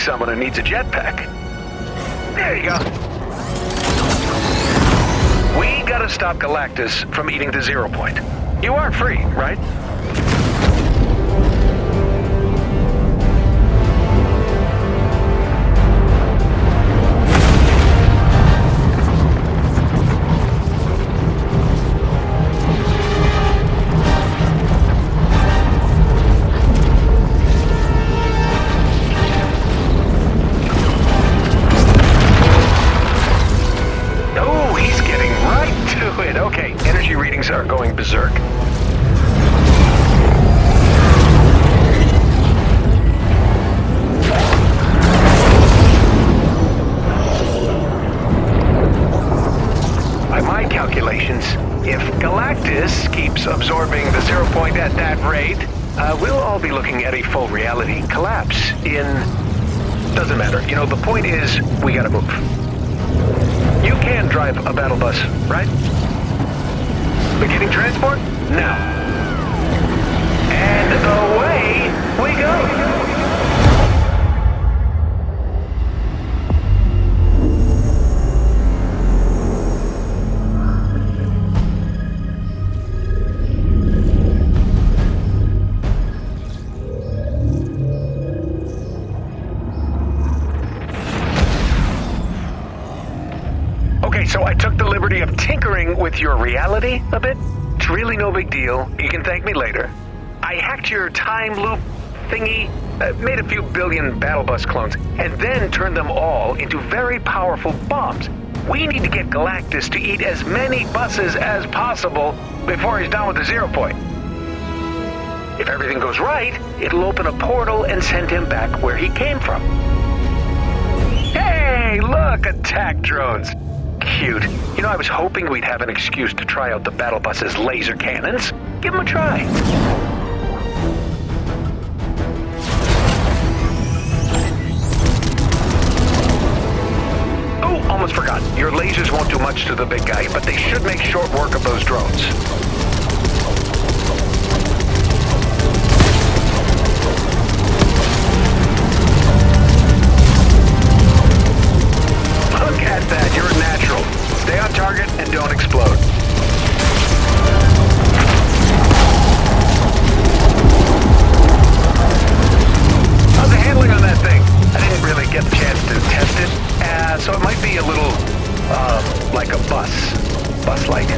someone who needs a jetpack. There you go. We gotta stop Galactus from eating the Zero Point. You are free, right? Okay, energy readings are going berserk. By my calculations, if Galactus keeps absorbing the Zero Point at that rate, we'll all be looking at a full reality collapse in... Doesn't matter. You know, the point is, we gotta move. You can drive a battle bus, right? Beginning transport? Now. And away we go! Okay, so I took the liberty of tinkering with your reality a bit. It's really no big deal. You can thank me later. I hacked your time loop thingy, made a few billion battle bus clones, and then turned them all into very powerful bombs. We need to get Galactus to eat as many buses as possible before he's done with the Zero Point. If everything goes right, it'll open a portal and send him back where he came from. Hey, look, attack drones. Cute. You know, I was hoping we'd have an excuse to try out the battle bus's laser cannons. Give them a try. Oh, almost forgot. Your lasers won't do much to the big guy, but they should make short work of those drones. Look at that, you're natural. Stay on target and don't explode. How's the handling on that thing? I didn't really get the chance to test it, so it might be a little, like a bus. Bus-like.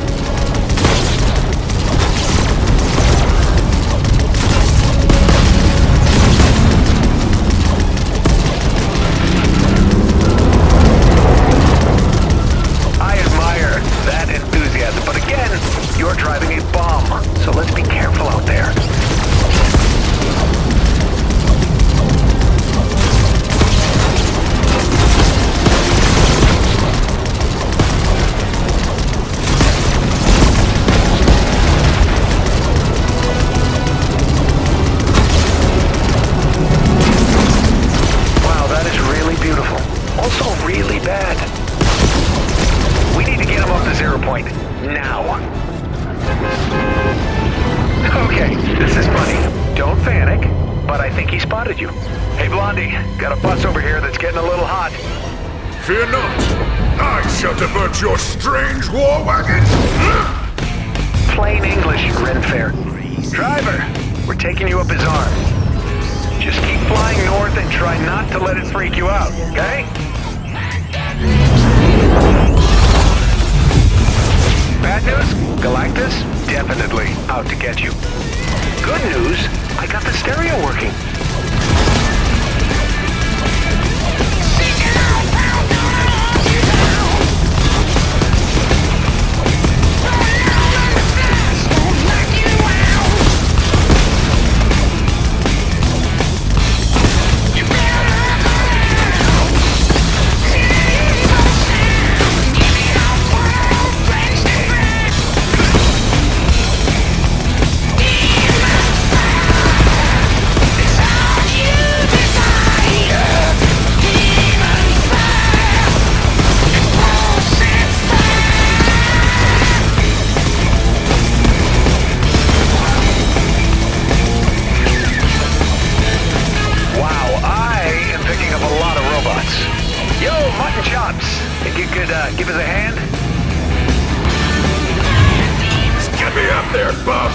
But again, you're driving a bomb, so let's be careful out there. Wow, that is really beautiful. Also really bad. We need to get him off the Zero Point. Now. Okay, this is funny. Don't panic, but I think he spotted you. Hey, Blondie, got a bus over here that's getting a little hot. Fear not. I shall divert your strange war wagon. Plain English, Renfair. Driver, we're taking you up his arm. Just keep flying north and try not to let it freak you out, okay? Bad news? Galactus? Definitely out to get you. Good news? I got the stereo working. give us a hand? Get me up there, bub!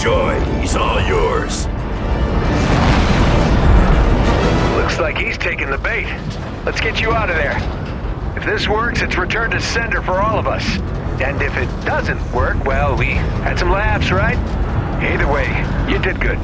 Joy, he's all yours. Looks like he's taking the bait. Let's get you out of there. If this works, it's return to sender for all of us. And if it doesn't work, well, we had some laughs, right? Either way, you did good.